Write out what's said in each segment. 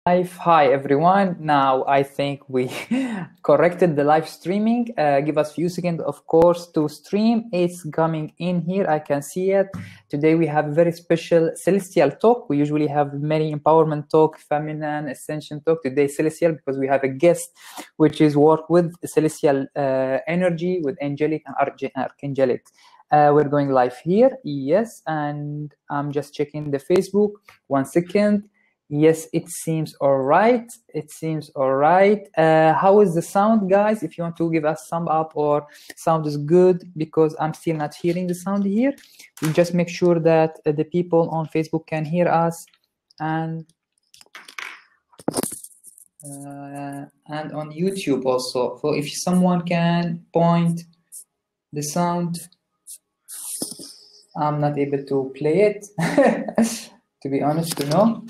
Hi everyone. Now I think we corrected the live streaming. Give us a few seconds, of course, to stream. It's coming in here. I can see it. Today we have a very special celestial talk. We usually have many empowerment talk, feminine, ascension talk. Today celestial because we have a guest which is work with celestial energy, with angelic and archangelic. We're going live here. Yes, and I'm just checking the Facebook. 1 second. Yes, it seems all right. It seems all right. How is the sound, guys? If you want to give us some up or sound is good, because I'm still not hearing the sound here. We just make sure that the people on Facebook can hear us, and on YouTube also. So if someone can point the sound, I'm not able to play it. To be honest, to know.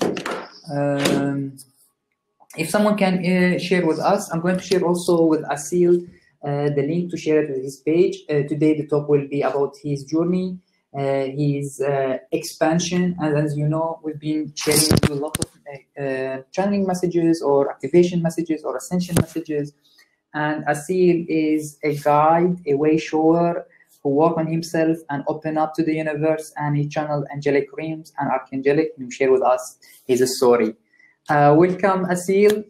If someone can share with us, I'm going to share also with Asil the link to share it with his page. Today the talk will be about his journey, his expansion, and as you know, we've been sharing with you a lot of channeling messages or activation messages or ascension messages, and Asil is a guide, a way shower who work on himself and open up to the universe, and he channeled angelic realms and archangelic, and he share with us his story. Welcome, Asil.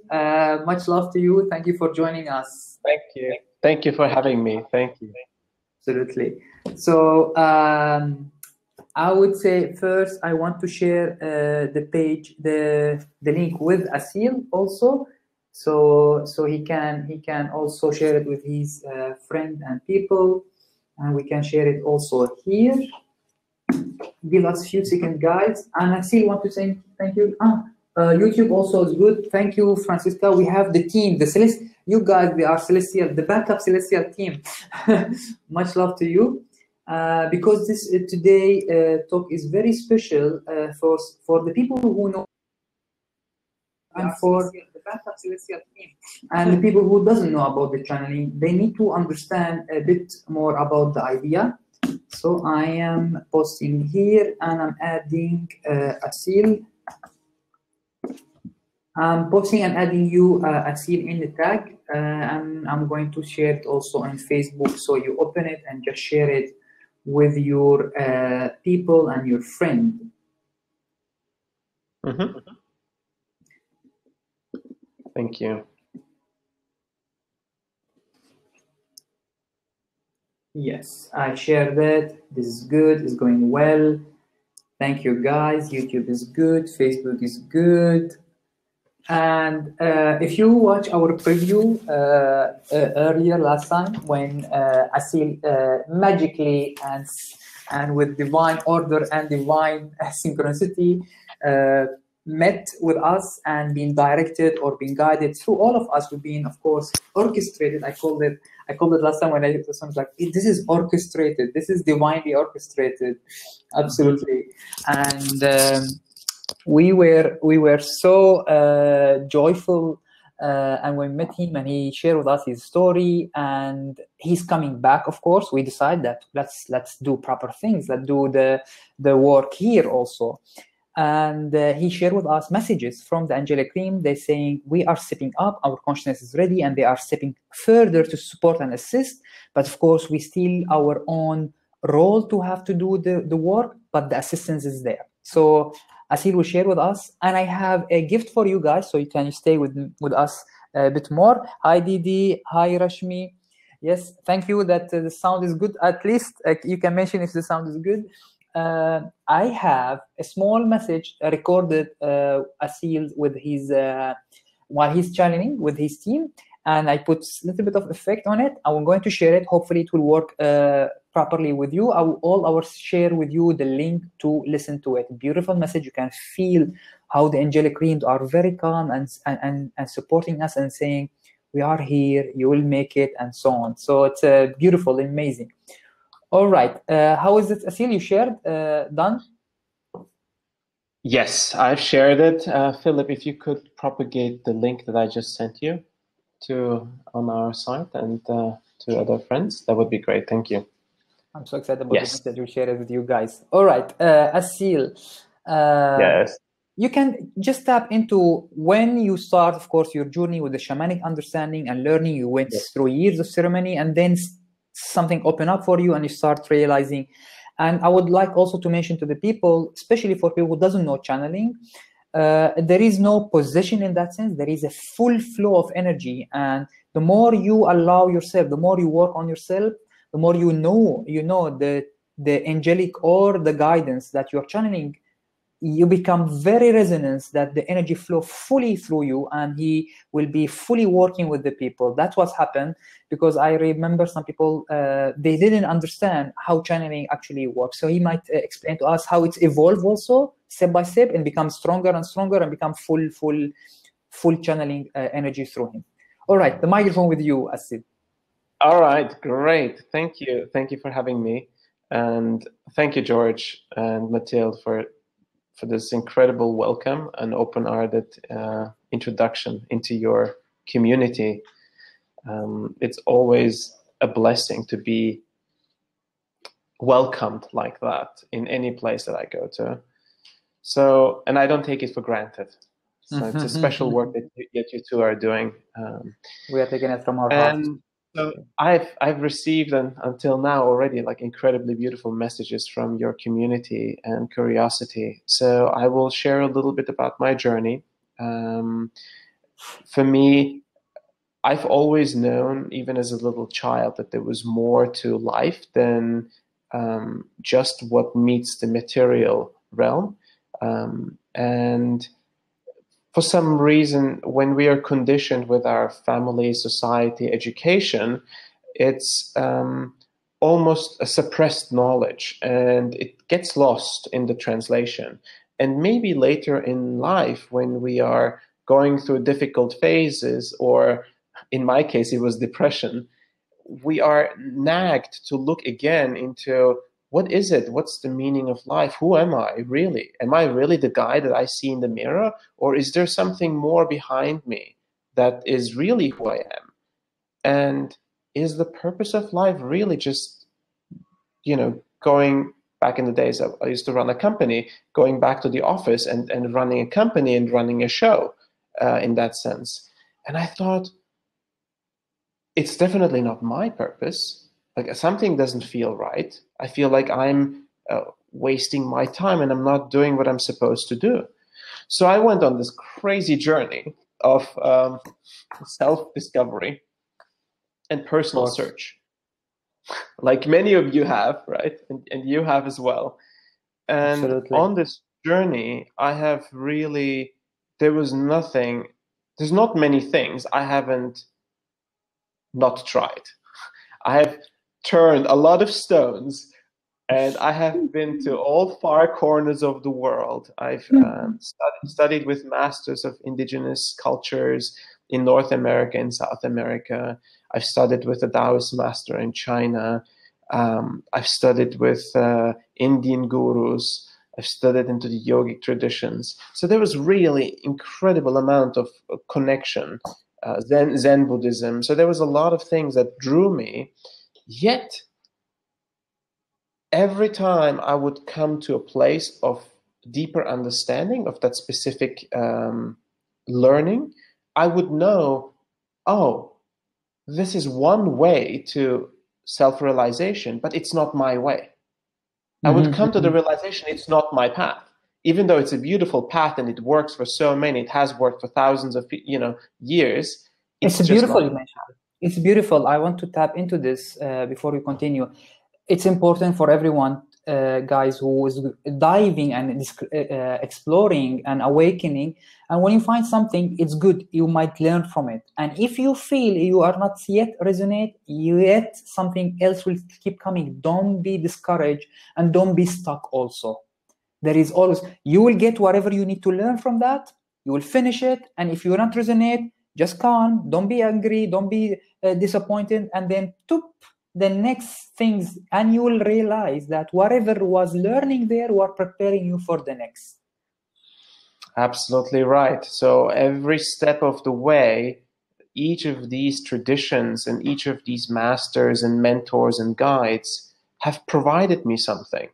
Much love to you. Thank you for joining us. Thank you. Thank you for having me. Thank you. Absolutely. So I would say first I want to share the page, the link with Asil also, so he can also share it with his friend and people. And we can share it also here. Give us a few seconds, guys. And I still want to say thank you. YouTube also is good. Thank you, Francisca. We have the team, the Celestial. You guys, they are Celestial, the backup Celestial team. Much love to you. Because this today talk is very special for the people who know, and for the backup celestial team, and the people who doesn't know about the channeling, they need to understand a bit more about the idea. So I am posting here, and I'm adding Asil. I'm posting and adding you Asil in the tag, and I'm going to share it also on Facebook. So you open it and just share it with your people and your friend. Mm-hmm. Thank you. Yes, I shared it. This is good. It's going well. Thank you, guys. YouTube is good. Facebook is good. And if you watch our preview earlier last time, when Asil magically and with divine order and divine synchronicity met with us and being directed or being guided through all of us, we've been, of course, orchestrated. I called it last time when I did something like, this is orchestrated. This is divinely orchestrated. Absolutely. And we were so joyful, and we met him and he shared with us his story, and he's coming back. Of course, we decided that let's do proper things. Let's do the work here also. And he shared with us messages from the angelic realm. They're saying we are stepping up, our consciousness is ready, and they are stepping further to support and assist. But of course, we still our own role to have to do the work, but the assistance is there. So Asil will share with us, and I have a gift for you guys, so you can stay with us a bit more. Hi Didi, hi Rashmi. Yes, thank you that the sound is good. At least you can mention if the sound is good. I have a small message recorded Asil with his while he's channeling with his team, and I put a little bit of effect on it. I'm going to share it. Hopefully it will work properly with you. I will all hours share with you the link to listen to it. Beautiful message. You can feel how the angelic realms are very calm and supporting us and saying, we are here, you will make it, and so on. So it's beautiful, amazing. All right. How is it, Asil? You shared? Done? Yes, I've shared it. Philip, if you could propagate the link that I just sent you on our site and to other friends, that would be great. Thank you. I'm so excited about the message we share it with you guys. All right. Asil. Yes. you can just tap into when you start, of course, your journey with the shamanic understanding and learning. You went through years of ceremony, and then something open up for you, and you start realizing. And I would like also to mention to the people, especially for people who doesn't know channeling, there is no position in that sense. There is a full flow of energy, and the more you allow yourself, the more you work on yourself, the more you know the angelic or the guidance that you're channeling. You become very resonant that the energy flow fully through you, and he will be fully working with the people. That's what's happened, because I remember some people, they didn't understand how channeling actually works. So he might explain to us how it's evolved also step by step and become stronger and stronger and become full channeling energy through him. All right, the microphone with you, Asil. All right, great. Thank you. Thank you for having me. And thank you, George and Mathilde, for this incredible welcome and open-hearted introduction into your community. It's always a blessing to be welcomed like that in any place that I go to. So, and I don't take it for granted. So it's a special work that you two are doing. We are taking it from our heart. So I've received until now already like incredibly beautiful messages from your community and curiosity. So I will share a little bit about my journey. For me, I've always known, even as a little child, that there was more to life than just what meets the material realm. And for some reason, when we are conditioned with our family, society, education, it's almost a suppressed knowledge, and it gets lost in the translation. And maybe later in life, when we are going through difficult phases, or in my case, it was depression, we are nagged to look again into, what is it? What's the meaning of life? Who am I really? Am I really the guy that I see in the mirror? Or is there something more behind me that is really who I am? And is the purpose of life really just, going back in the days, I used to run a company, going back to the office and running a company and running a show in that sense. And I thought, it's definitely not my purpose. Like, something doesn't feel right. I feel like I'm wasting my time and I'm not doing what I'm supposed to do. So I went on this crazy journey of self-discovery and personal search, like many of you have, right? And you have as well. And absolutely. On this journey, I have really, there's not many things I haven't not tried. I have turned a lot of stones, and I have been to all far corners of the world. I've studied with masters of indigenous cultures in North America and South America. I've studied with a Taoist master in China. I've studied with Indian gurus. I've studied into the yogic traditions. So there was really incredible amount of connection, Zen Buddhism. So there was a lot of things that drew me. Yet, every time I would come to a place of deeper understanding of that specific learning, I would know, oh, this is one way to self-realization, but it's not my way. I would come to the realization it's not my path, even though it's a beautiful path and it works for so many. It has worked for thousands of years. It's beautiful you mentioned. It's beautiful. I want to tap into this before we continue. It's important for everyone, guys, who is diving and exploring and awakening. And when you find something, it's good. You might learn from it. And if you feel you are not yet resonate, yet something else will keep coming. Don't be discouraged and don't be stuck also. There is always, you will get whatever you need to learn from that. You will finish it. And if you don't resonate, just calm. Don't be angry. Don't be disappointed. And then the next things, and you will realize that whatever was learning there were preparing you for the next. Absolutely right. So every step of the way, each of these traditions and each of these masters and mentors and guides have provided me something.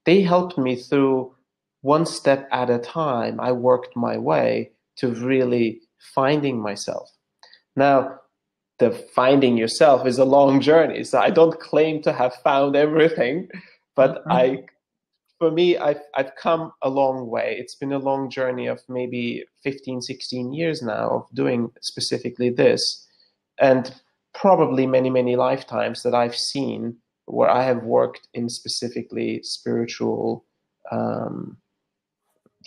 They helped me through one step at a time, I worked my way to really finding myself. Now, the finding yourself is a long journey, so I don't claim to have found everything, but for me, I've come a long way. It's been a long journey of maybe 15, 16 years now of doing specifically this, and probably many, many lifetimes that I've seen where I have worked in specifically spiritual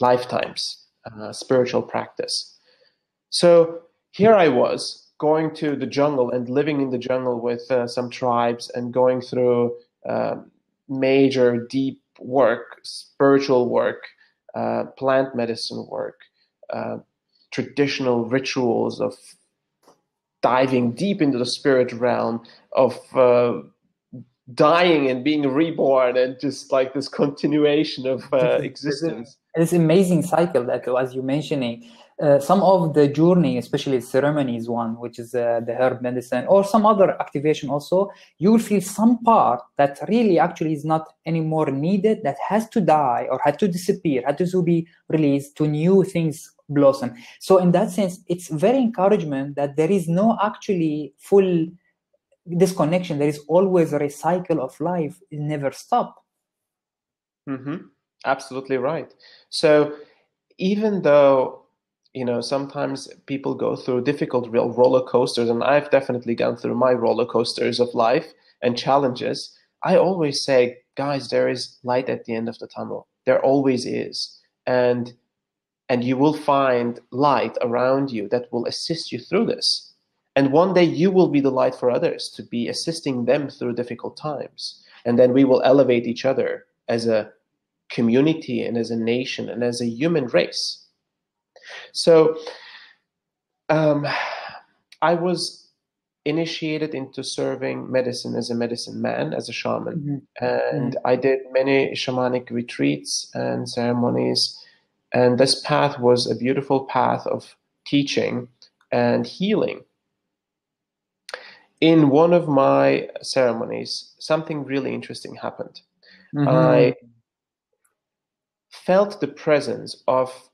lifetimes, spiritual practice. So here I was going to the jungle and living in the jungle with some tribes and going through major deep work, spiritual work, plant medicine work, traditional rituals of diving deep into the spirit realm, of dying and being reborn, and just like this continuation of existence. It's an amazing cycle that, as you mentioning, some of the journey, especially ceremonies one, which is the herb medicine, or some other activation also, you will feel some part that really actually is not anymore needed, that has to die or had to disappear, had to be released to new things blossom. So in that sense, it's very encouragement that there is no actually full disconnection. There is always a recycle of life. It never stops. Absolutely right. So even though, you know, sometimes people go through difficult real roller coasters, and I've definitely gone through my roller coasters of life and challenges, I always say, guys, there is light at the end of the tunnel. There always is. And you will find light around you that will assist you through this. And one day you will be the light for others, to be assisting them through difficult times. And then we will elevate each other as a community and as a nation and as a human race. So I was initiated into serving medicine as a medicine man, as a shaman. And I did many shamanic retreats and ceremonies. And this path was a beautiful path of teaching and healing. In one of my ceremonies, something really interesting happened. I felt the presence of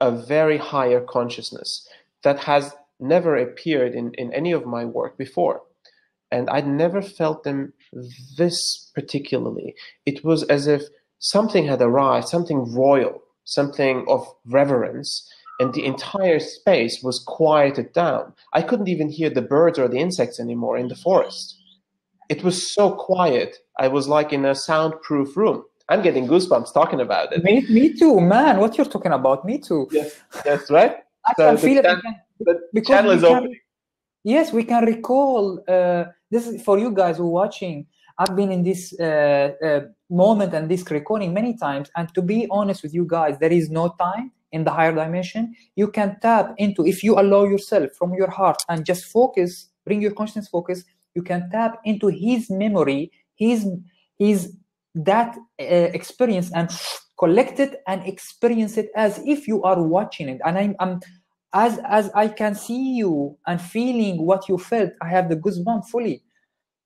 a very higher consciousness that has never appeared in any of my work before. And I'd never felt them this particularly. It was as if something had arrived, something royal, something of reverence, and the entire space was quieted down. I couldn't even hear the birds or the insects anymore in the forest. It was so quiet. I was like in a soundproof room. I'm getting goosebumps talking about it. Me too, man. What you're talking about? Me too. Yes, that's right. I can feel it. The channel is opening. Yes, we can recall. This is for you guys who are watching. I've been in this moment and this recording many times. And to be honest with you guys, there is no time in the higher dimension. You can tap into, if you allow yourself from your heart and just focus, bring your consciousness focus, you can tap into his memory, his that experience, and collect it and experience it as if you are watching it. And I'm as I can see you and feeling what you felt, I have the goosebump fully.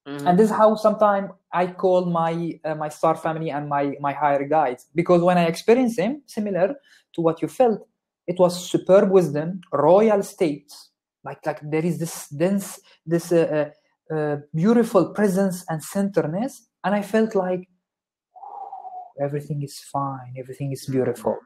And this is how sometimes I call my my star family and my higher guides, because when I experience them, similar to what you felt, it was superb wisdom, royal states, like there is this dense, this beautiful presence and centerness, and I felt like everything is fine, everything is beautiful.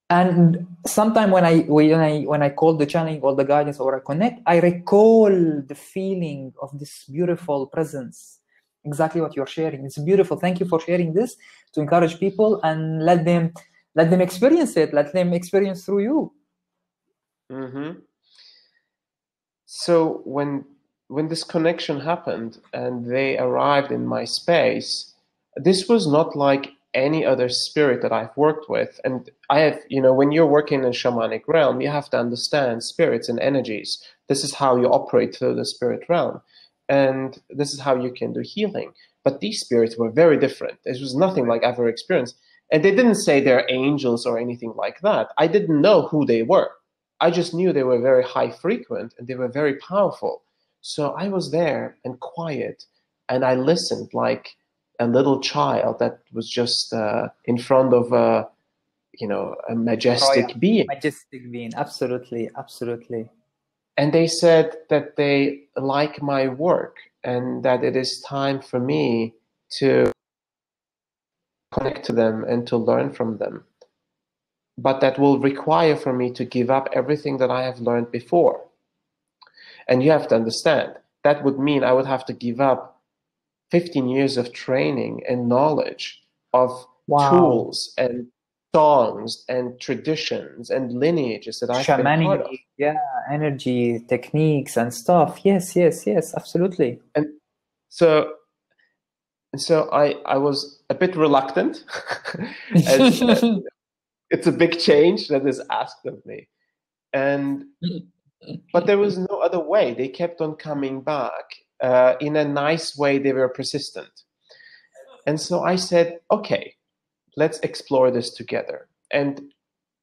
And sometimes when I call the channeling or the guidance or I connect, I recall the feeling of this beautiful presence. Exactly what you're sharing. It's beautiful. Thank you for sharing this to encourage people and let them experience it. Let them experience through you. So when this connection happened and they arrived in my space, this was not like any other spirit that I've worked with. And I have, you know, when you're working in a shamanic realm, you have to understand spirits and energies. This is how you operate through the spirit realm. And this is how you can do healing. But these spirits were very different. This was nothing like I've ever experienced. And they didn't say they're angels or anything like that. I didn't know who they were. I just knew they were very high frequent and they were very powerful. So I was there and quiet, and I listened like a little child that was just in front of a majestic being. Majestic being, absolutely, absolutely. And they said that they like my work and that it is time for me to connect to them and to learn from them. But that will require for me to give up everything that I have learned before. And you have to understand, that would mean I would have to give up 15 years of training and knowledge of tools and songs and traditions and lineages that I've been part of. Yeah, energy, techniques and stuff. Yes, absolutely. And so I was a bit reluctant. It's a big change that is asked of me. But there was no other way. They kept on coming back. In a nice way, they were persistent. And so I said, okay, let's explore this together. And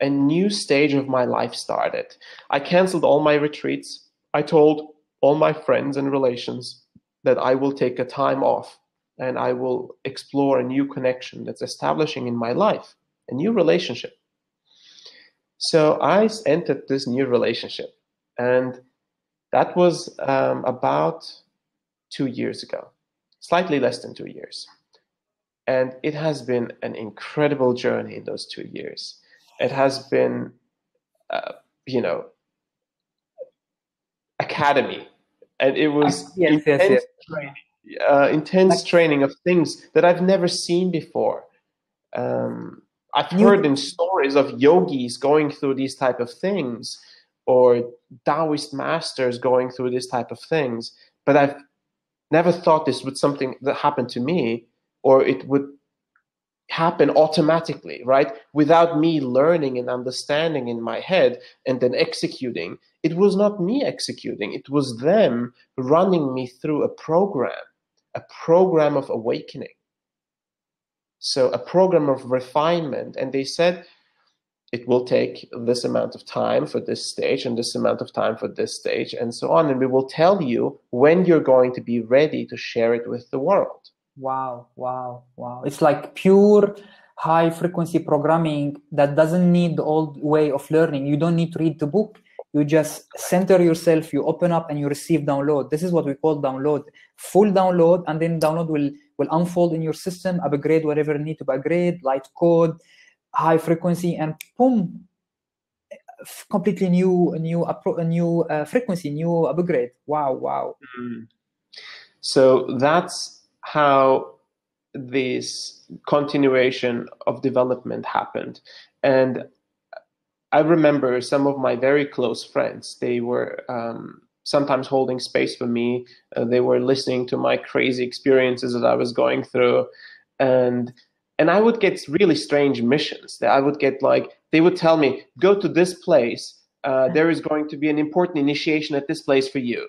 a new stage of my life started. I canceled all my retreats. I told all my friends and relations that I will take a time off and I will explore a new connection that's establishing in my life, a new relationship. So I entered this new relationship, and that was about 2 years ago, slightly less than 2 years. And it has been an incredible journey in those 2 years. It has been, academy. And it was intense training of things that I've never seen before. I've heard in stories of yogis going through these type of things, or Taoist masters going through this type of things, but I've never thought this would something that happened to me, or it would happen automatically, right? Without me learning and understanding in my head and then executing. It was not me executing, it was them running me through a program of awakening. So a program of refinement. And they said, it will take this amount of time for this stage and this amount of time for this stage and so on. And we will tell you when you're going to be ready to share it with the world. Wow. It's like pure high frequency programming that doesn't need the old way of learning. You don't need to read the book. You just center yourself, you open up and you receive download. This is what we call download. Full download, and then download will unfold in your system, upgrade whatever need to upgrade, light code, high frequency, and boom, completely new frequency, new upgrade. Wow. So that's how this continuation of development happened. And I remember some of my very close friends, they were sometimes holding space for me. They were listening to my crazy experiences that I was going through. And I would get really strange missions. I would get they would tell me, go to this place. There is going to be an important initiation at this place for you.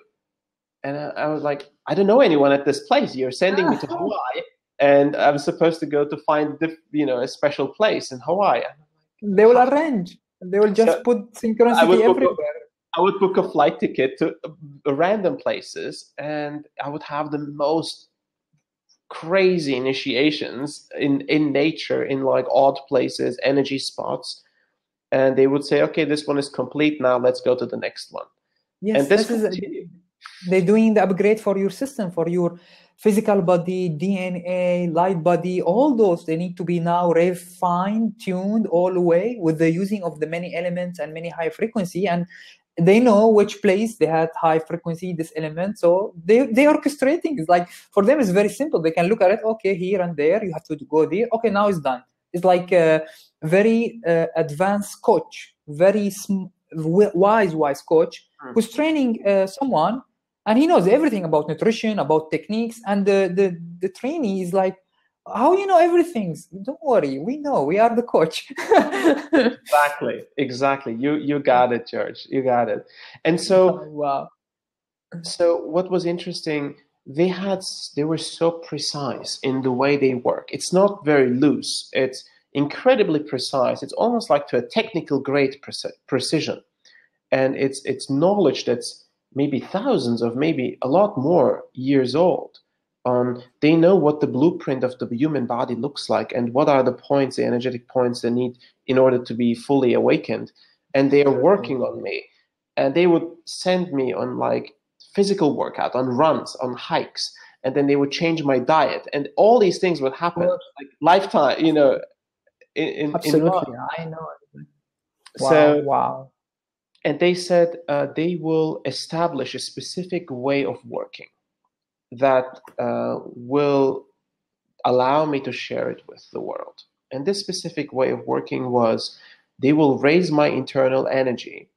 And I was like, I don't know anyone at this place. You're sending me to Hawaii, and I'm supposed to go to find a special place in Hawaii. They will arrange. They will just put synchronicity everywhere. I would book a flight ticket to random places, and I would have the most crazy initiations in nature, in odd places, energy spots. And they would say, okay, this one is complete. Now let's go to the next one. Yes, and this is they're doing the upgrade for your system, for your physical body, DNA, light body, all those. They need to be now refined, tuned all the way with the using of the many elements and many high frequency. And they know which place they had high frequency, this element. So they orchestrating. It's for them, it's very simple. They can look at it. Okay, here and there, you have to go there. Okay, now it's done. It's like a very advanced coach, very wise coach who's training someone. And he knows everything about nutrition, about techniques, and the trainee is like, how you know everything? Don't worry, we know. We are the coach. Exactly. You got it, George. You got it. And so, wow. So what was interesting? They were so precise in the way they work. It's not very loose. It's incredibly precise. It's almost like to a technical grade precision, and it's knowledge that's maybe thousands of, maybe a lot more years old. they know what the blueprint of the human body looks like and what are the points, the energetic points they need in order to be fully awakened. And they are working on me. And they would send me on like physical workout, on runs, on hikes. And then they would change my diet. And all these things would happen, like lifetime, you know. Absolutely, I know. Wow, so, wow. And they said they will establish a specific way of working that will allow me to share it with the world. And this specific way of working was they will raise my internal energy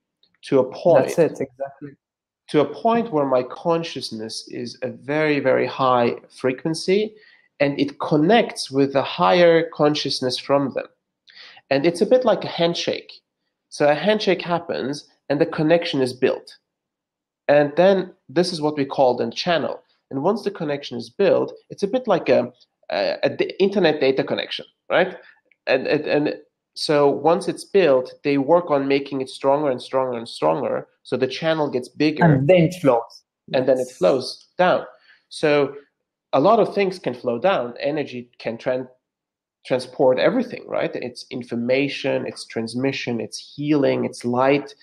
to a point. That's it, exactly. To a point where my consciousness is a very, very high frequency, and it connects with a higher consciousness from them. And it's a bit like a handshake. So a handshake happens, and the connection is built. And then this is what we call the channel. And once the connection is built, it's a bit like a internet data connection, right? And so once it's built, they work on making it stronger and stronger and stronger. So the channel gets bigger. And then it flows. And then it flows down. So a lot of things can flow down. Energy can transport everything, right? It's information, it's transmission, it's healing, it's light,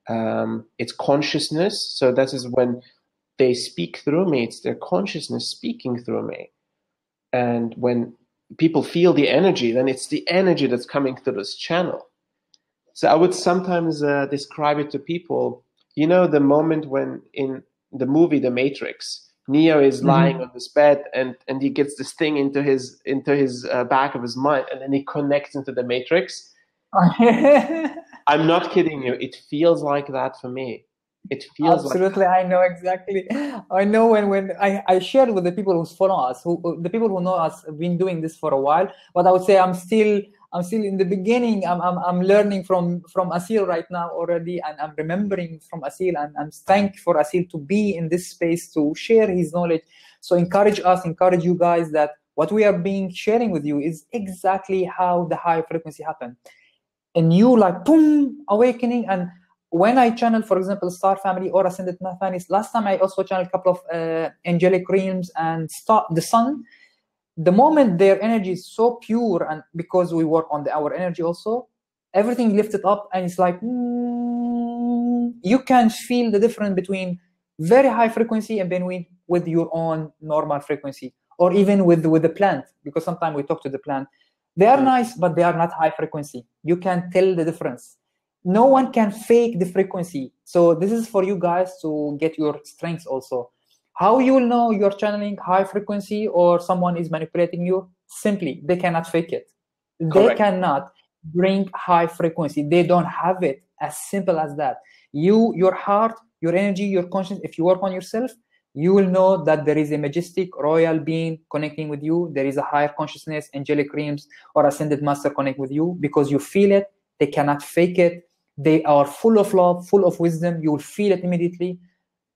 it's consciousness. So that is when they speak through me, it's their consciousness speaking through me. And when people feel the energy, then it's the energy that's coming through this channel. So I would sometimes describe it to people, you know, the moment when in the movie The Matrix, Neo is lying on this bed and he gets this thing into his back of his mind, and then he connects into the Matrix. I'm not kidding you. It feels like that for me. It feels absolutely like I know exactly. I know when I shared with the people who follow us, the people who know us have been doing this for a while. But I would say I'm still in the beginning. I'm learning from Asil right now already, and I'm remembering from Asil, and I'm thankful for Asil to be in this space to share his knowledge. So encourage you guys that what we are sharing with you is exactly how the high frequency happen. A new like boom awakening. And when I channel, for example, Star Family or Ascended Families, last time I also channeled a couple of angelic realms and the Sun. The moment their energy is so pure, and because we work on our energy also, everything lifted up, and it's like you can feel the difference between very high frequency and then with your own normal frequency, or even with the plant, because sometimes we talk to the plant. They are nice, but they are not high frequency. You can tell the difference. No one can fake the frequency. So this is for you guys to get your strengths also. How you will know you're channeling high frequency or someone is manipulating you? Simply, they cannot fake it. Correct. They cannot bring high frequency. They don't have it. As simple as that. Your heart, your energy, your conscience, if you work on yourself, you will know that there is a majestic royal being connecting with you. There is a higher consciousness, angelic realms, or ascended master connect with you, because you feel it. They cannot fake it. They are full of love, full of wisdom. You will feel it immediately.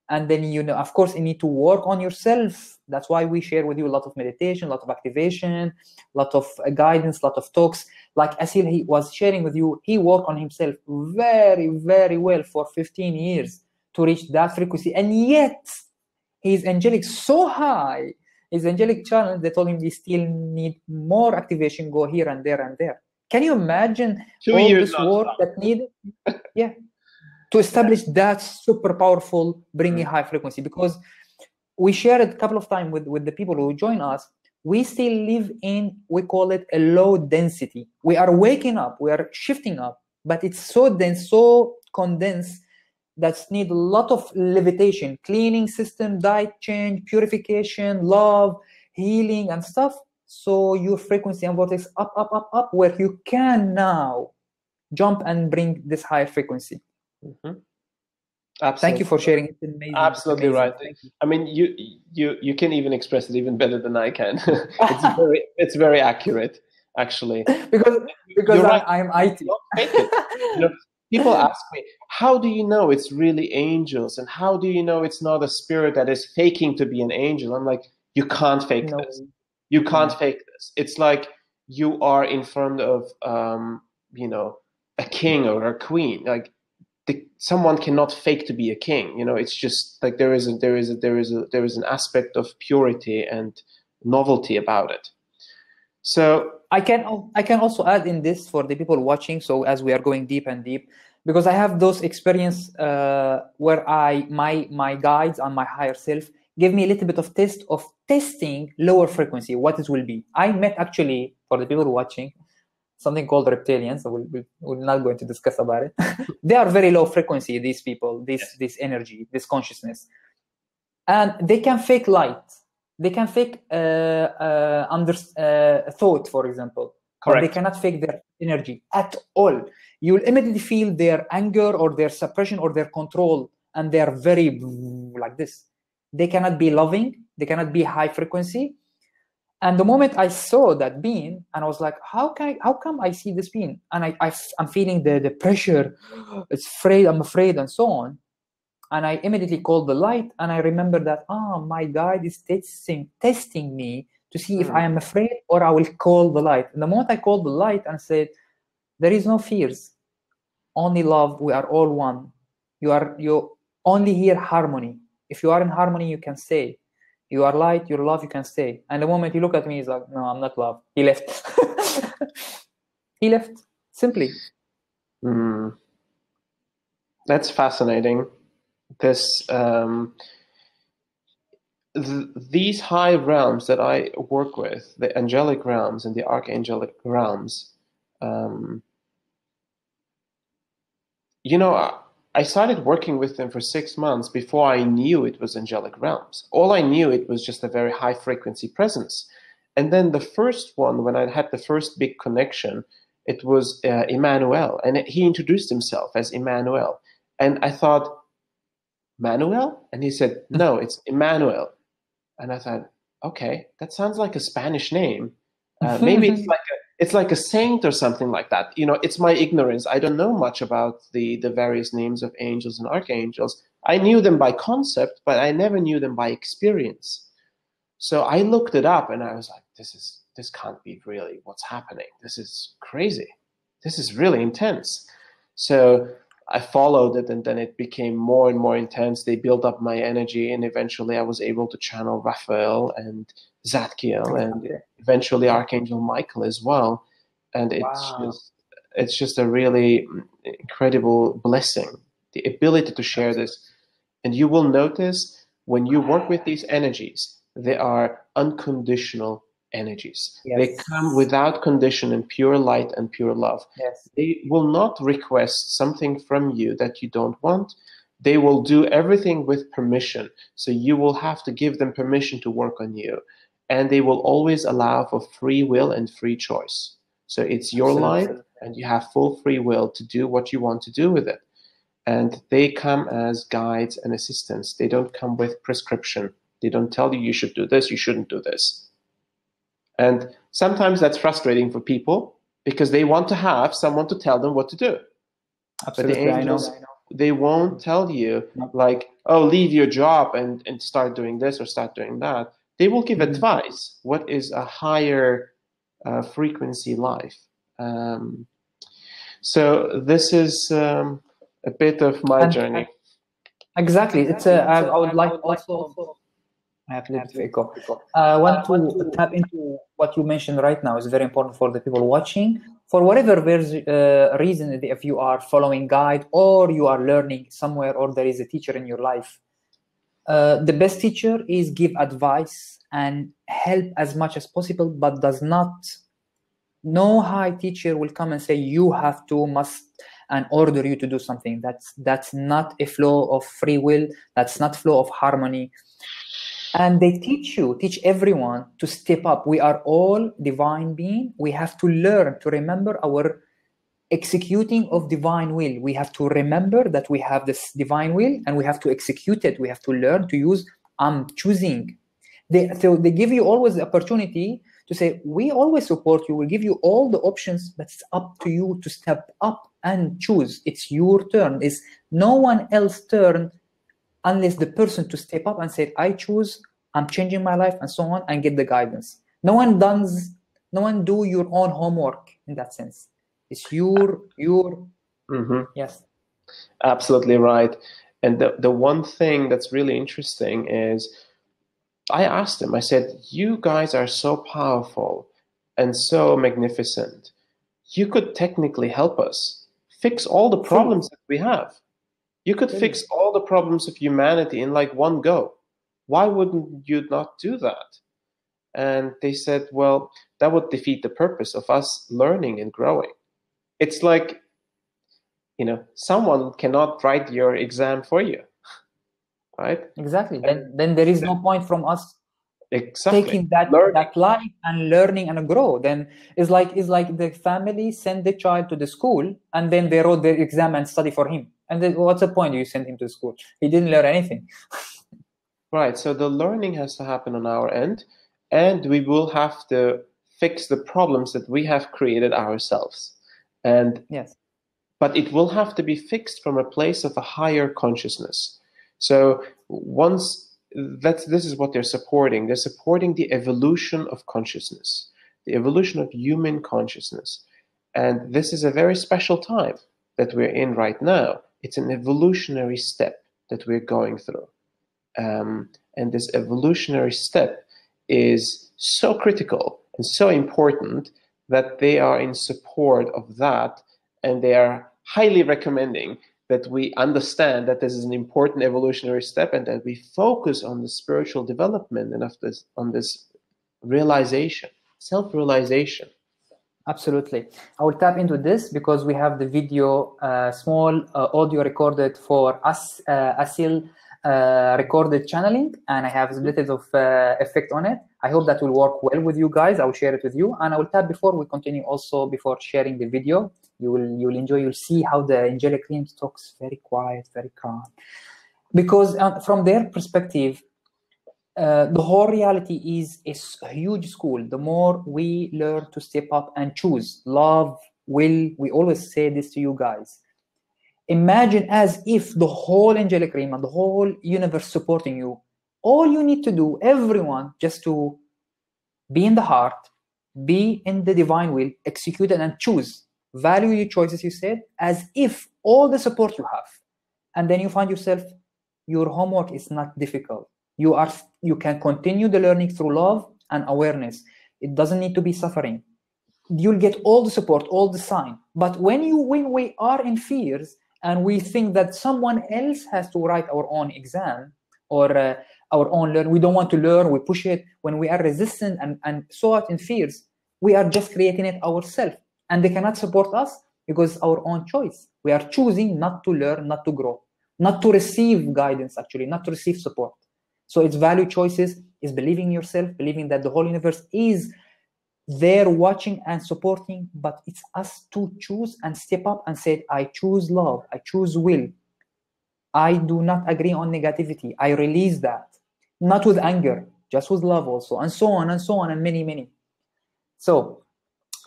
And then, you know, of course, you need to work on yourself. That's why we share with you a lot of meditation, a lot of activation, a lot of guidance, a lot of talks. Like Asil, he was sharing with you, he worked on himself very, very well for 15 years to reach that frequency. And yet, his angelic so high, his angelic channel, they told him we still need more activation, go here and there and there. Can you imagine all this work that needed? Yeah. To establish that super powerful, bringing high frequency. Because we shared it a couple of times with the people who join us, we still live in, we call it a low density. We are waking up, we are shifting up, but it's so dense, so condensed, that need a lot of levitation, cleaning system, diet change, purification, love, healing, and stuff. So your frequency and vortex up, where you can now jump and bring this higher frequency. Absolutely. Thank you for sharing. It's amazing. Absolutely right. I mean, you can even express it even better than I can. It's very accurate, actually. because right. I'm IT. Don't fake it. You know, people ask me, how do you know it's really angels, and how do you know it's not a spirit that is faking to be an angel? I'm like, you can't fake this. You can't fake this. It's like you are in front of you know, a king or a queen. Like, someone cannot fake to be a king. You know, it's just like there is an aspect of purity and novelty about it. So I can also add in this for the people watching. So as we are going deep and deep, because I have those experience where my guides and my higher self give me a little bit of testing lower frequency, what it will be. I met actually, for the people watching, something called reptilians. So we're not going to discuss about it. They are very low frequency, these people, this energy, this consciousness, and they can fake light. They can fake thought, for example. Correct. But they cannot fake their energy at all. You will immediately feel their anger or their suppression or their control, and they are very like this. They cannot be loving. They cannot be high frequency. And the moment I saw that being, and I was like, how come I see this being? And I'm feeling the pressure. I'm afraid, and so on. And I immediately called the light, and I remember that, my guide is testing me to see if I am afraid or I will call the light. And the moment I called the light and said, there is no fears, only love, we are all one. You only hear harmony. If you are in harmony, you can stay. You are light, you're love, you can stay. And the moment you look at me, he's like, no, I'm not love. He left. He left, simply. That's fascinating. These high realms that I work with, the angelic realms and the archangelic realms, you know, I started working with them for 6 months before I knew it was angelic realms. All I knew, it was just a very high frequency presence. And then the first one, when I had the first big connection, it was Emmanuel, and he introduced himself as Emmanuel. And I thought, Manuel? And he said, no, it's Emmanuel. And I thought, okay, that sounds like a Spanish name. Maybe it's like a saint or something like that. You know, it's my ignorance. I don't know much about the various names of angels and archangels. I knew them by concept, but I never knew them by experience. So I looked it up, and I was like, this can't be really what's happening. This is crazy. This is really intense. So I followed it, and then it became more and more intense. They built up my energy, and eventually I was able to channel Raphael and Zadkiel, and eventually Archangel Michael as well. And it's just a really incredible blessing, the ability to share this. And you will notice when you work with these energies, they are unconditional energies. Yes. They come without condition in pure light and pure love. Yes. They will not request something from you that you don't want. They will do everything with permission. So you will have to give them permission to work on you. And they will always allow for free will and free choice. So it's your life, and you have full free will to do what you want to do with it. And they come as guides and assistants. They don't come with prescription. They don't tell you, you should do this, you shouldn't do this. And sometimes that's frustrating for people because they want to have someone to tell them what to do. Absolutely, but the angels, I know. They won't tell you like, oh, leave your job and start doing this or start doing that. They will give advice. What is a higher frequency life? So this is a bit of my journey. Exactly. It's I would like also. I have a little bit of echo. I want to tap into what you mentioned right now. It's very important for the people watching. For whatever reason, if you are following guide or you are learning somewhere or there is a teacher in your life, the best teacher is give advice and help as much as possible, but does not. No high teacher will come and say you have to, must, and order you to do something. That's not a flow of free will. That's not flow of harmony. And they teach everyone to step up. We are all divine beings. We have to learn to remember our executing of divine will. We have to remember that we have this divine will and we have to execute it. We have to learn to use I'm choosing. So they give you always the opportunity to say, we always support you. We give you all the options, but it's up to you to step up and choose. It's your turn. It's no one else's turn unless the person to step up and say, I choose, I'm changing my life, and so on, and get the guidance. No one do your own homework in that sense. It's your yes. Absolutely right. And the one thing that's really interesting is I asked them, I said, you guys are so powerful and so magnificent. You could technically help us fix all the problems that we have. You could fix all the problems of humanity in like one go. Why wouldn't you not do that? And they said, well, that would defeat the purpose of us learning and growing. It's like, you know, someone cannot write your exam for you, right? Exactly. Then there is no point from us taking that life and learning and grow. Then it's like the family send the child to the school and then they wrote the exam and study for him. And then what's the point you send him to school? He didn't learn anything. Right. So the learning has to happen on our end, and we will have to fix the problems that we have created ourselves. And yes, but it will have to be fixed from a place of a higher consciousness. So once this is what they're supporting. They're supporting the evolution of consciousness, the evolution of human consciousness. And this is a very special time that we're in right now. It's an evolutionary step that we're going through. And this evolutionary step is so critical and so important that they are in support of that, and they are highly recommending that we understand that this is an important evolutionary step and that we focus on the spiritual development and on this realization, self-realization. Absolutely. I will tap into this because we have the video, small audio recorded for us, Asil recorded channeling, and I have a little bit of effect on it. I hope that will work well with you guys. I will share it with you, and I will tap before we continue also before sharing the video. You will enjoy. You'll see how the angelic team talks very quiet, very calm, because from their perspective, the whole reality is a huge school. The more we learn to step up and choose love, will, we always say this to you guys. Imagine as if the whole angelic realm and the whole universe supporting you. All you need to do, everyone, just to be in the heart, be in the divine will, execute it and choose. Value your choices, you said, as if all the support you have. And then you find yourself, your homework is not difficult. You can continue the learning through love and awareness. It doesn't need to be suffering. You'll get all the support, all the sign. But when we are in fears and we think that someone else has to write our own exam or our own learn, we don't want to learn, we push it. When we are resistant and so out in fears, we are just creating it ourselves. And they cannot support us because our own choice. We are choosing not to learn, not to grow, not to receive guidance, actually, not to receive support. So it's value choices, is believing in yourself, believing that the whole universe is there watching and supporting, but it's us to choose and step up and say, I choose love, I choose will. I do not agree on negativity. I release that. Not with anger, just with love also, and so on, and many, many. So,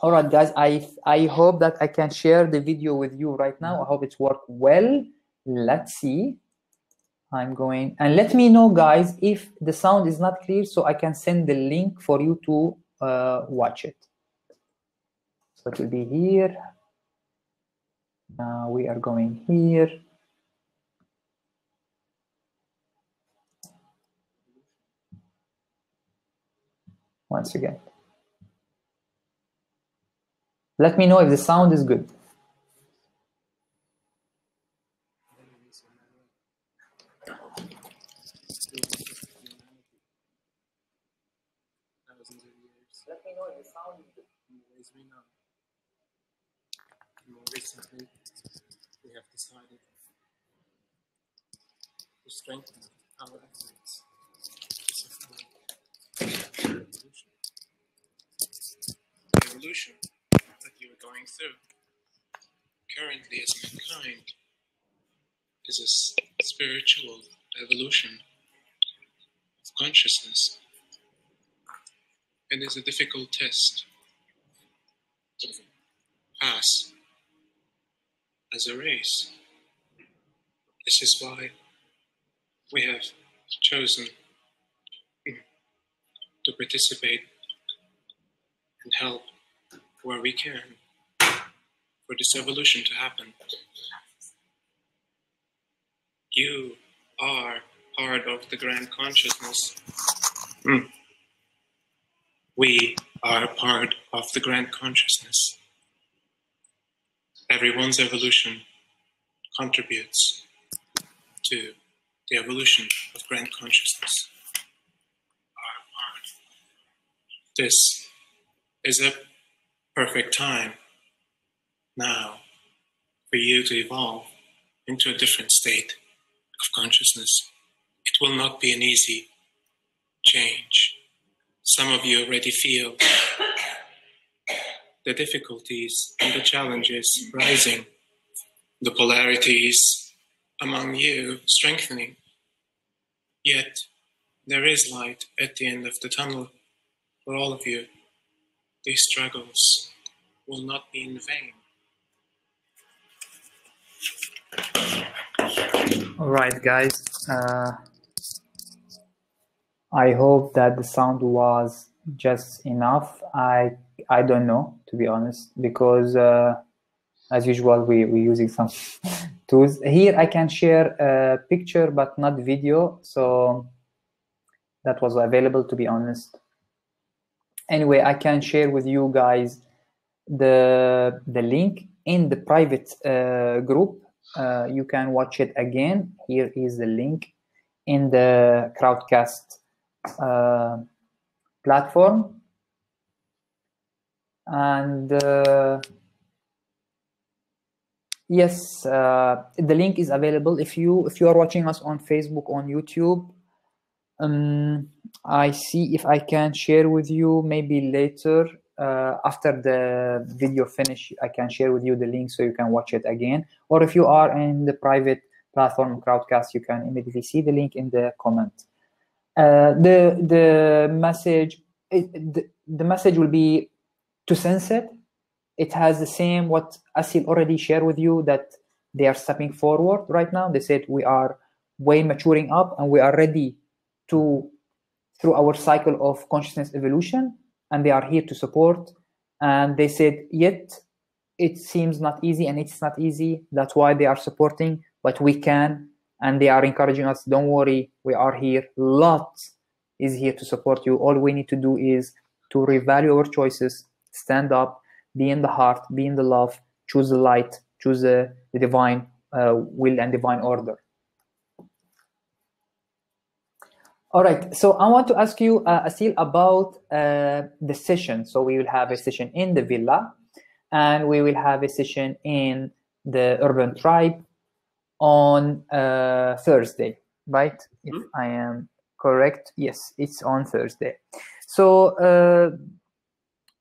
all right, guys, I hope that I can share the video with you right now. I hope it's worked well. Let's see. I'm going, and let me know, guys, if the sound is not clear so I can send the link for you to watch it. So it will be here. Now we are going here. Once again. Let me know if the sound is good. Let me know if the sound is good. As we know, more recently, we have decided to strengthen our efforts to support revolution. The revolution that you are going through currently as mankind is a spiritual evolution of consciousness, and is a difficult test to pass as a race. This is why we have chosen to participate and help where we can for this evolution to happen. You are part of the grand consciousness. We are part of the grand consciousness. Everyone's evolution contributes to the evolution of grand consciousness. Our part. This is a perfect time now for you to evolve into a different state of consciousness. It will not be an easy change. Some of you already feel the difficulties and the challenges rising, the polarities among you strengthening. Yet there is light at the end of the tunnel for all of you. These struggles will not be in vain. All right, guys. I hope that the sound was just enough. I don't know, to be honest, because as usual we're using some tools. Here I can share a picture but not video, so that was available, to be honest. Anyway, I can share with you guys the link in the private group. You can watch it again. Here is the link in the Crowdcast platform, and yes, the link is available. If you are watching us on Facebook, on YouTube, I see if I can share with you maybe later after the video finish. I can share with you the link so you can watch it again, or if you are in the private platform Crowdcast, you can immediately see the link in the comment. The message, the message will be to sense it. It has the same what Asil already shared with you, that they are stepping forward right now. They said we are way maturing up and we are ready to through our cycle of consciousness evolution, and they are here to support. And they said, yet it seems not easy, and it's not easy. That's why they are supporting, but we can. And they are encouraging us, don't worry, we are here. Lot is here to support you. All we need to do is to revalue our choices, stand up, be in the heart, be in the love, choose the light, choose the divine will and divine order. All right, so I want to ask you, Asil, about the session. So we will have a session in the villa, and we will have a session in the urban tribe on Thursday, right? If I am correct, yes, it's on Thursday. So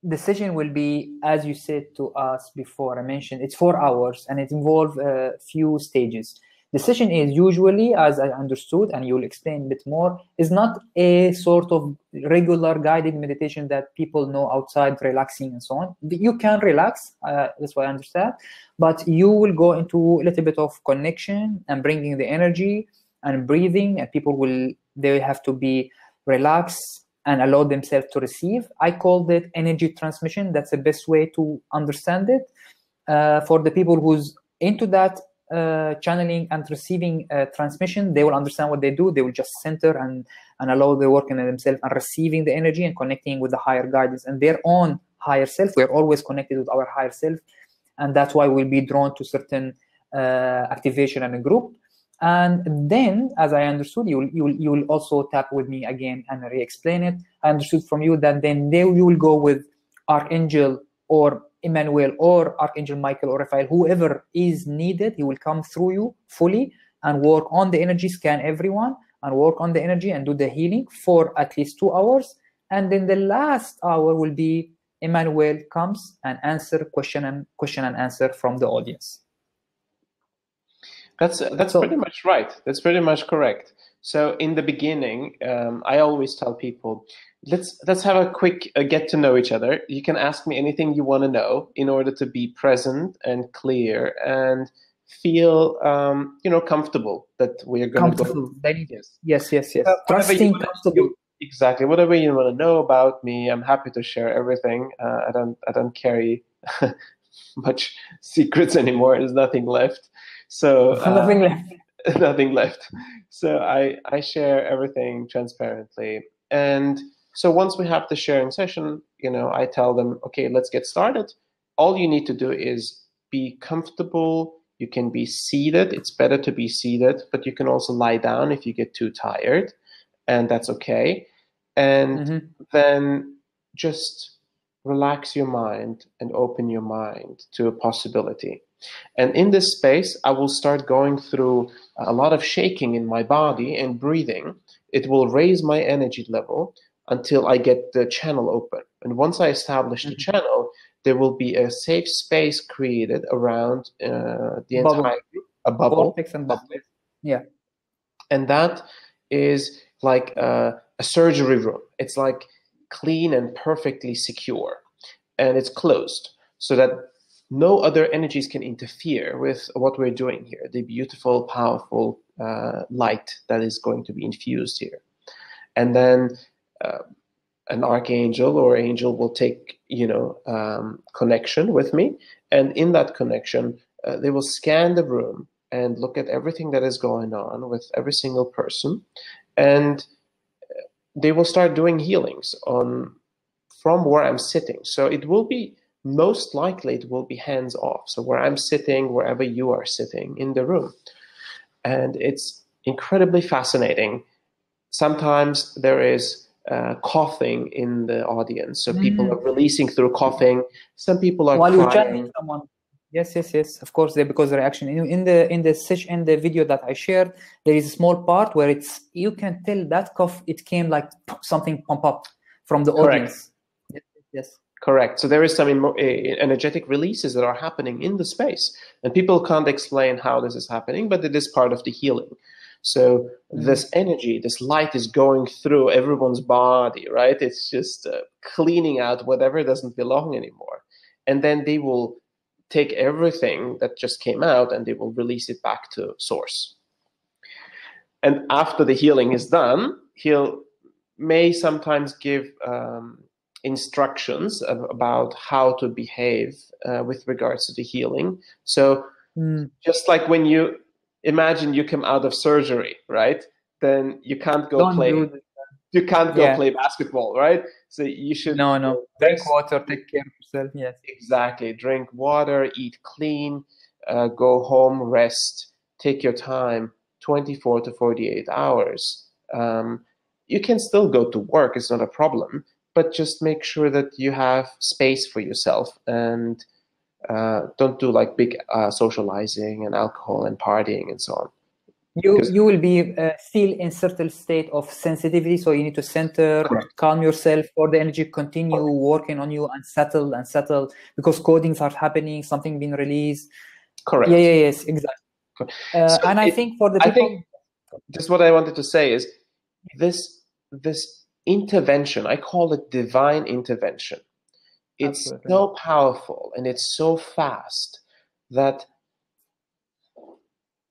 the session will be, as you said to us before, I mentioned, it's 4 hours, and it involves a few stages. The session is usually, as I understood, and you will explain a bit more, is not a sort of regular guided meditation that people know outside, relaxing and so on. You can relax, that's what I understand, but you will go into a little bit of connection and bringing the energy and breathing, and they have to be relaxed and allow themselves to receive. I called it energy transmission. That's the best way to understand it. For the people who's into that, channeling and receiving transmission, they will understand what they do. They will just center and allow the work in themselves and receiving the energy and connecting with the higher guidance and their own higher self. We're always connected with our higher self, and that's why we'll be drawn to certain activation in a group. And then, as I understood, you will also tap with me again and re-explain it. I understood from you that then you will go with Archangel or Emmanuel or Archangel Michael or Raphael, whoever is needed. He will come through you fully and work on the energy, scan everyone and work on the energy and do the healing for at least 2 hours. And then the last hour will be Emmanuel comes and answer question and answer from the audience. That's pretty much right. That's pretty much correct. So in the beginning, I always tell people, let's have a quick get to know each other. You can ask me anything you want to know in order to be present and clear and feel comfortable that we are going to go. Yes. Trusting, comfortable. Exactly. Whatever you want to know about me, I'm happy to share everything. I don't carry much secrets anymore. There's nothing left. So nothing left. nothing left. So I share everything transparently. And so once we have the sharing session, you know, I tell them, okay, let's get started. All you need to do is be comfortable. You can be seated. It's better to be seated, but you can also lie down if you get too tired, and that's okay. And then just relax your mind and open your mind to a possibility. And in this space, I will start going through a lot of shaking in my body and breathing. It will raise my energy level until I get the channel open. And once I establish the channel, there will be a safe space created around the entire a bubble. Vortex and bubble. Yeah. And that is like a surgery room. It's like clean and perfectly secure, and it's closed so that no other energies can interfere with what we're doing here, the beautiful, powerful light that is going to be infused here. And then an archangel or angel will take, you know, connection with me, and in that connection, they will scan the room and look at everything that is going on with every single person, and they will start doing healings from where I'm sitting. So it will be, most likely it will be hands off. So where I'm sitting, wherever you are sitting in the room. And it's incredibly fascinating. Sometimes there is coughing in the audience. So people are releasing through coughing. Some people are while crying. you're channeling someone. Yes. Of course, because the reaction in the session, in the video that I shared, there is a small part where you can tell that cough. It came like something pump up from the audience. Yes. Correct. So there is some energetic releases that are happening in the space, and people can't explain how this is happening, but it is part of the healing. So this energy, this light is going through everyone's body, right? It's just cleaning out whatever doesn't belong anymore, and then they will take everything that just came out and they will release it back to source. And after the healing is done, he'll may sometimes give instructions about how to behave with regards to the healing. So just like when you imagine you come out of surgery, right? Then you can't go play basketball, right? So you should drink water, take care of yourself. Yes, exactly. Drink water, eat clean, go home, rest, take your time. 24 to 48 hours. You can still go to work, it's not a problem, but just make sure that you have space for yourself, and don't do like big socializing and alcohol and partying and so on. You will be still in certain state of sensitivity, so you need to center, calm yourself for the energy continue working on you and settle, because codings are happening, something being released. Correct. Yes, exactly. And I think for the people, I think just what I wanted to say is this intervention, I call it divine intervention. It's so powerful and it's so fast that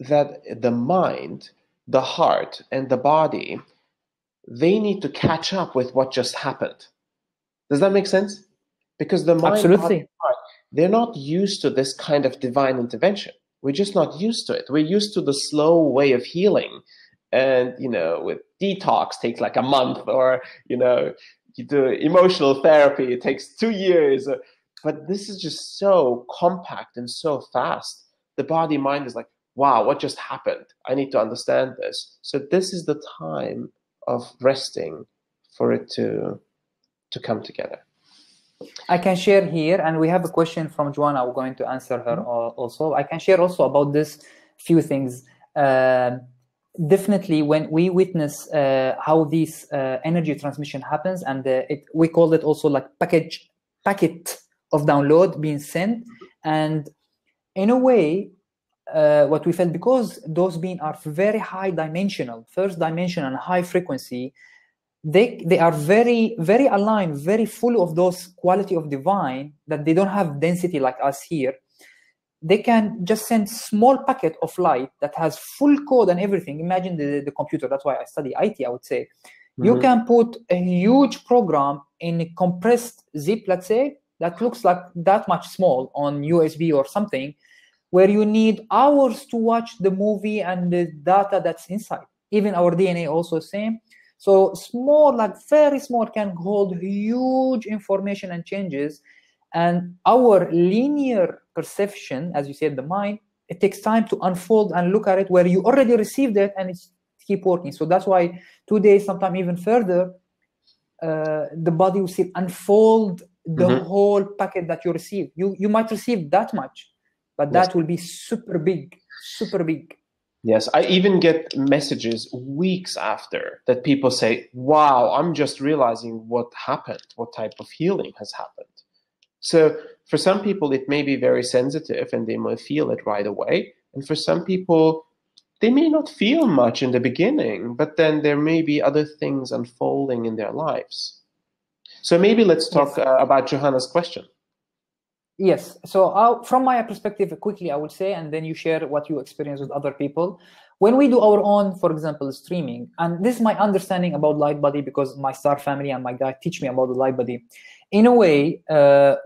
the mind, the heart, and the body, they need to catch up with what just happened. Does that make sense? Because the mind, body, and heart, they're not used to this kind of divine intervention. We're just not used to it. We're used to the slow way of healing. And, you know, with detox takes like a month, or, you know, you do emotional therapy, it takes 2 years. But this is just so compact and so fast. The body mind is like, wow, what just happened? I need to understand this. So this is the time of resting for it to come together. I can share here, and we have a question from Joanna. We're going to answer her also. I can share also about this few things. Definitely, when we witness how this energy transmission happens, and we call it also like packet of download being sent, and in a way, what we felt, because those beings are very high dimensional, first dimension and high frequency, they are very, very aligned, very full of those quality of divine, that they don't have density like us here. They can just send small packet of light that has full code and everything. Imagine the computer. That's why I study IT, I would say. You can put a huge program in a compressed zip, let's say, that looks like that much small on USB or something, where you need hours to watch the movie and the data that's inside. Even our DNA also same. So small, like very small, can hold huge information and changes. And our linear perception, as you said, the mind, it takes time to unfold and look at it, where you already received it and it's keep working. So that's why 2 days, sometimes even further, the body will still unfold the whole packet that you receive. You might receive that much, but that will be super big, super big. Yes, I even get messages weeks after that people say, wow, I'm just realizing what happened, what type of healing has happened. So for some people, it may be very sensitive and they might feel it right away. And for some people, they may not feel much in the beginning, but then there may be other things unfolding in their lives. So maybe let's talk about Johanna's question. Yes. So from my perspective, quickly, I would say, and then you share what you experience with other people. When we do our own, for example, streaming, and this is my understanding about light body, because my star family and my guide teach me about the light body. In a way,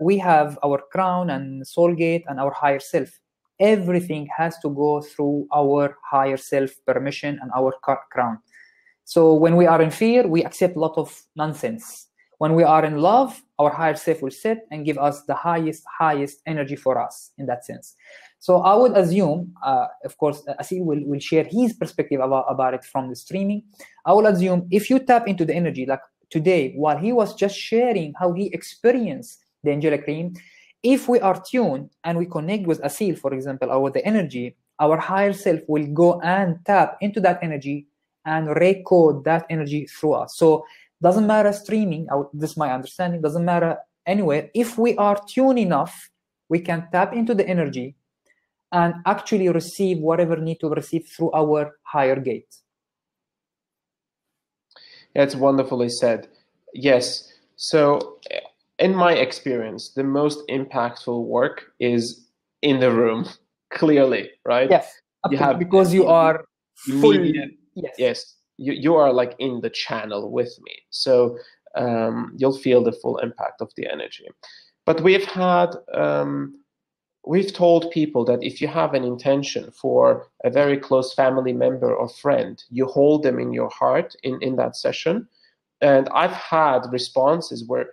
we have our crown and soul gate and our higher self. Everything has to go through our higher self permission and our crown. So when we are in fear, we accept a lot of nonsense. When we are in love, our higher self will sit and give us the highest energy for us in that sense. So I would assume, of course, Asil will share his perspective about it from the streaming. I will assume if you tap into the energy, like today, while he was just sharing how he experienced the angelic realm, if we are tuned and we connect with Asil, for example, or with the energy, our higher self will go and tap into that energy and recode that energy through us. So doesn't matter streaming, this is my understanding, doesn't matter anywhere. If we are tuned enough, we can tap into the energy and actually receive whatever need to receive through our higher gate. That's wonderfully said. Yes. So in my experience, the most impactful work is in the room, clearly, right? Yes, because you are full. Yes. You are like in the channel with me. So you'll feel the full impact of the energy. But we've told people that if you have an intention for a very close family member or friend, you hold them in your heart in that session. And I've had responses where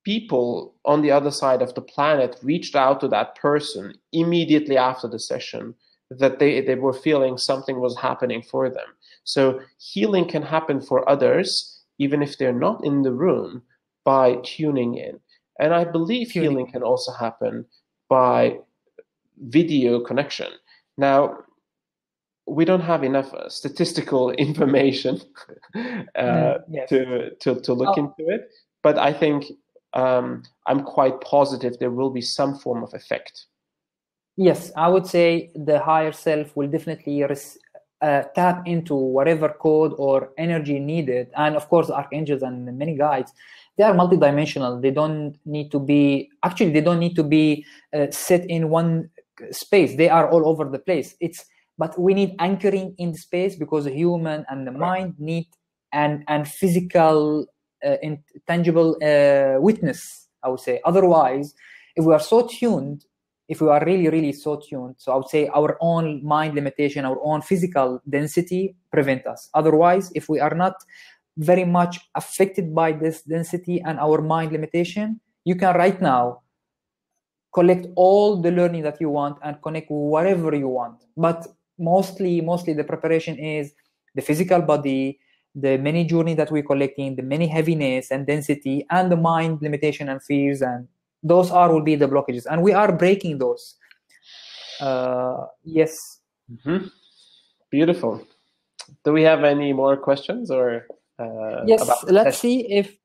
people on the other side of the planet reached out to that person immediately after the session, that they were feeling something was happening for them. So healing can happen for others, even if they're not in the room, by tuning in. And I believe healing can also happen by video connection. Now, we don't have enough statistical information to look into it, but I think I'm quite positive there will be some form of effect. Yes, I would say the higher self will definitely tap into whatever code or energy needed. And of course, archangels and many guides, they are multidimensional. They don't need to be, actually, they don't need to be set in one space. They are all over the place. But we need anchoring in the space, because the human and the mind need and physical, intangible witness, I would say. Otherwise, if we are so tuned, if we are really, really so tuned, so I would say our own mind limitation, our own physical density prevent us. Otherwise, if we are not very much affected by this density and our mind limitation, you can right now collect all the learning that you want and connect whatever you want. But mostly the preparation is the physical body, the many journey that we're collecting, the many heaviness and density, and the mind limitation and fears, and those will be the blockages, and we are breaking those. Yes. Mm-hmm. Beautiful. Do we have any more questions or? Yes. Let's see if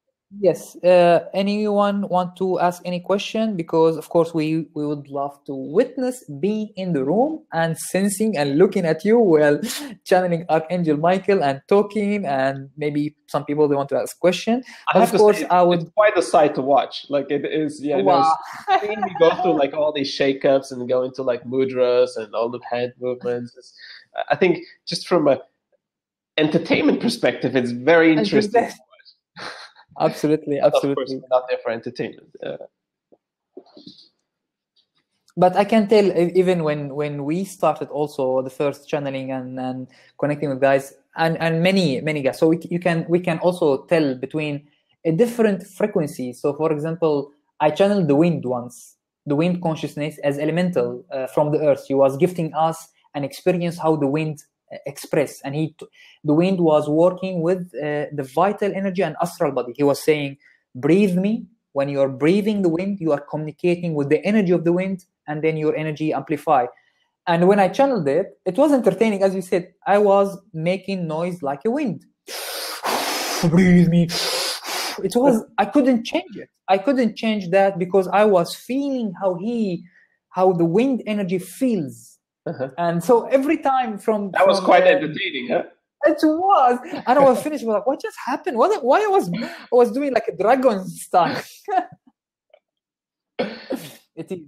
anyone want to ask any question, because of course we would love to witness being in the room and sensing and looking at you while channeling Archangel Michael and talking, and maybe some people they want to ask question. Of course, it's quite a sight to watch. Like it is, Wow. We go through like all these shakeups and go into like mudras and all the head movements. I think just from a entertainment perspective, it's very interesting. Absolutely. Of course, we're not there for entertainment. But I can tell, even when we started also the first channeling and connecting with guys and many guys, so we can also tell between a different frequency. So for example, I channeled the wind once, the wind consciousness as elemental from the earth. He was gifting us an experience how the wind express, and the wind was working with the vital energy and astral body. He was saying, breathe me. When you are breathing the wind, you are communicating with the energy of the wind, and then your energy amplify. And when I channeled it, it was entertaining. As you said, I was making noise like a wind. Breathe me. It was, I couldn't change it. I couldn't change that because I was feeling how the wind energy feels. And so every time that was quite entertaining, huh? It was, and I was finished with like, what just happened? Why I was doing like a dragon style. It is.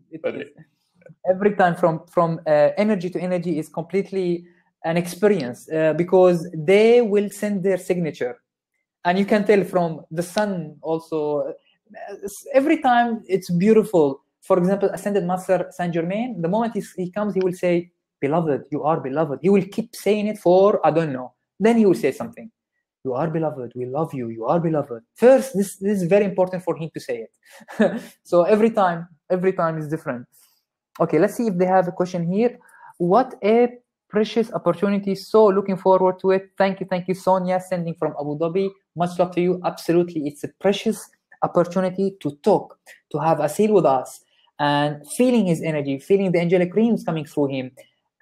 Every time from energy to energy is completely an experience because they will send their signature, and you can tell from the sun also. Every time it's beautiful. For example, Ascended Master Saint Germain, the moment he comes, he will say, "Beloved, you are beloved." He will keep saying it for I don't know. Then he will say something. You are beloved. We love you. You are beloved. First, this is very important for him to say it. So every time is different. Okay, let's see if they have a question here. What a precious opportunity. So looking forward to it. Thank you, Sonia, sending from Abu Dhabi. Much love to you. Absolutely, it's a precious opportunity to talk, to have Asil with us, and feeling his energy, feeling the angelic realms coming through him.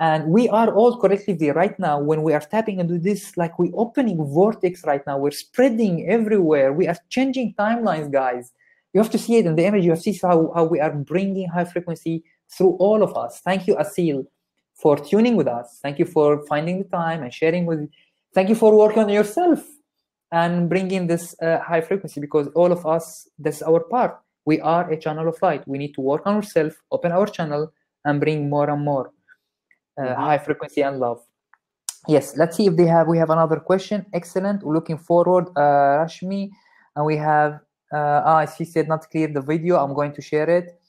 And we are all collectively right now, when we are tapping into this, like we're opening vortex right now, we're spreading everywhere. We are changing timelines, guys. You have to see it in the image. You have to see how we are bringing high frequency through all of us. Thank you, Asil, for tuning with us. Thank you for finding the time and sharing with. Thank you for working on yourself and bringing this high frequency, because all of us, that's our part. We are a channel of light. We need to work on ourselves, open our channel, and bring more and more high frequency and love. Yes, let's see if we have another question. Excellent. We're looking forward, Rashmi. And we have, she said not clear the video. I'm going to share it.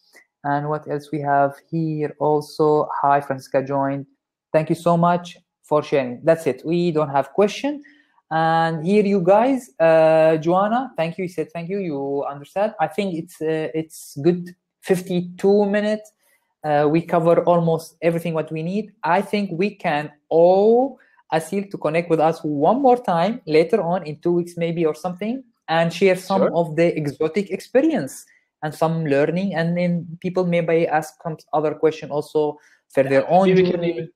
And what else we have here also? Hi, Francisca joined. Thank you so much for sharing. That's it. We don't have question. And here you guys, Joanna, thank you. You said thank you. You understand. I think it's good. 52 minutes. We cover almost everything what we need. I think we can owe Asil to connect with us one more time later on in 2 weeks maybe or something, and share some of the exotic experience and some learning, and then people maybe ask some other question also for their own journey.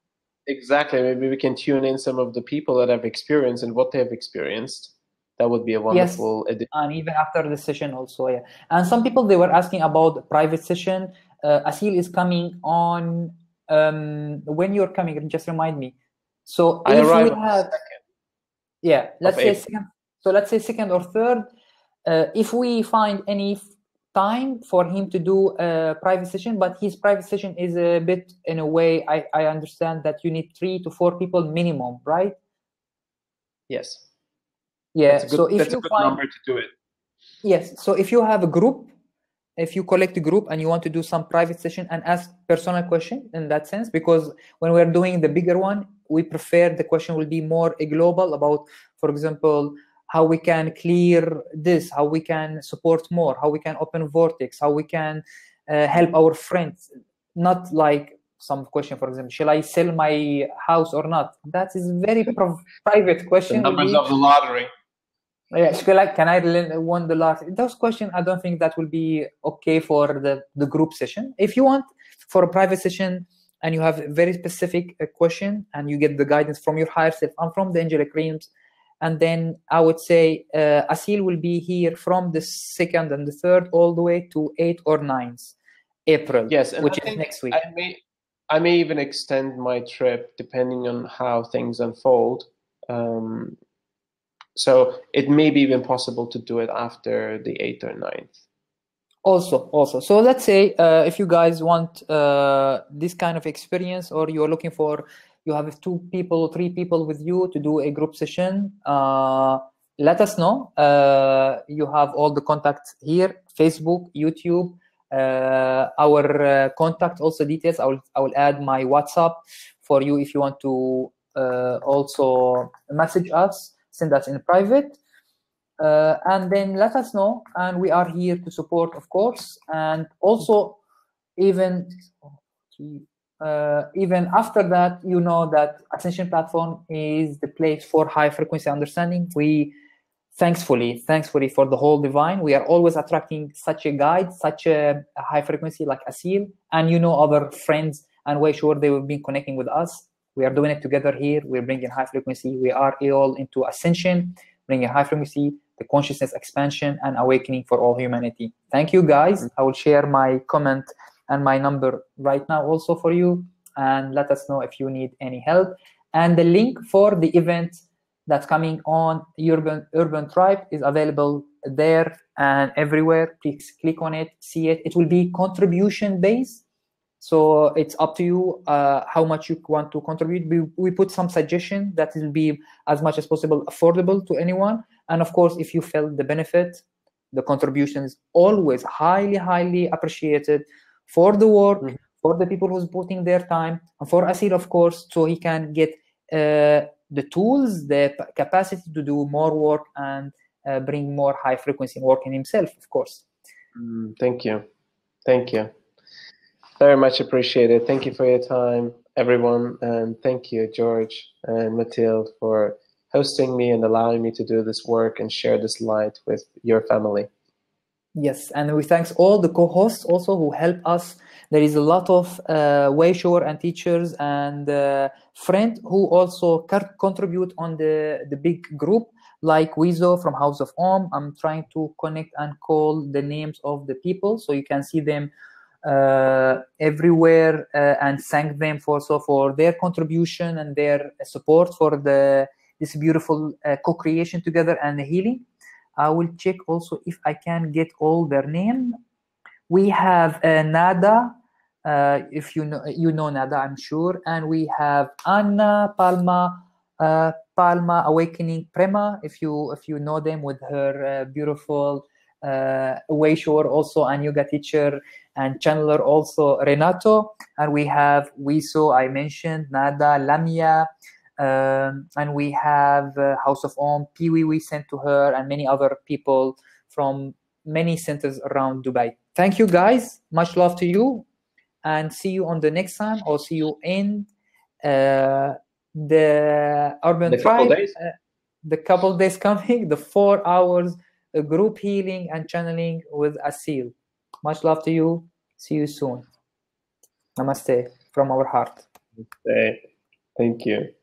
Exactly. Maybe we can tune in some of the people that have experienced and what they have experienced. That would be a wonderful addition. And even after the session also, yeah. And some people, they were asking about the private session. Asil is coming on, when you're coming, just remind me. So I if arrive we on have, yeah, let's say second. So let's say 2nd or 3rd. If we find any time for him to do a private session, but his private session is a bit, in a way, I understand that you need 3 to 4 people minimum, right? Yes. Yeah. That's a good, so if that's you a good find, number to do it. Yes. So if you have a group, if you collect a group and you want to do some private session and ask personal question in that sense, because when we're doing the bigger one, we prefer the question will be more global about, for example, how we can clear this, how we can support more, how we can open vortex, how we can help our friends. Not like some question, for example, shall I sell my house or not? That is very private question. The numbers of the lottery. Yeah, can I win the lottery? Those questions, I don't think that will be okay for the group session. If you want for a private session and you have a very specific question and you get the guidance from your higher self and from the angelic realms, and then I would say Asil will be here from the 2nd and the 3rd all the way to 8 or 9th April. Yes, and which is next week. I may even extend my trip depending on how things unfold. So it may be even possible to do it after the 8th or 9th. Also. So let's say if you guys want this kind of experience, or you're looking for, you have 2 people, 3 people with you to do a group session, let us know. You have all the contacts here, Facebook, YouTube, Our contact also details. I will add my WhatsApp for you if you want to also message us, send us in private, and then let us know. And we are here to support, of course. And also, even after that, you know that Ascension platform is the place for high frequency understanding. We thankfully for the whole divine, we are always attracting such a guide, such a high frequency like Asil, and you know, other friends, and way sure they will be connecting with us. We are doing it together here. We're bringing high frequency. We are all into ascension, bringing high frequency, the consciousness expansion and awakening for all humanity. Thank you, guys. I will share my comment and my number right now also for you, and let us know if you need any help. And the link for the event that's coming on Urban Tribe is available there and everywhere. Please click on it, see it. It will be contribution based, so it's up to you how much you want to contribute. We put some suggestion that will be as much as possible affordable to anyone. And of course, if you felt the benefit, the contribution is always highly appreciated for the work, for the people who's putting their time, and for Asil, of course, so he can get the tools, the capacity to do more work and bring more high frequency work in himself, of course. Thank you. Very much appreciated. Thank you for your time, everyone. And thank you, George and Mathilde, for hosting me and allowing me to do this work and share this light with your family. Yes, and we thanks all the co-hosts also who help us. There is a lot of way-shower and teachers and friends who also contribute on the big group, like Wizo from House of Om. I'm trying to connect and call the names of the people so you can see them everywhere, and thank them for their contribution and their support for this beautiful co-creation together and the healing. I will check also if I can get all their name. We have Nada, if you know Nada, I'm sure, and we have Anna Palma Awakening Prema, if you know them, with her beautiful way-shower also, and yoga teacher and channeler also, Renato. And we have Wiso, I mentioned, Nada, Lamia, and we have House of Om, Piwi we sent to her, and many other people from many centers around Dubai. Thank you, guys. Much love to you, and see you on the next time, or see you in the Urban Tribe. The couple days coming, the 4 hours group healing and channeling with Asil. Much love to you. See you soon. Namaste from our heart. Namaste. Thank you.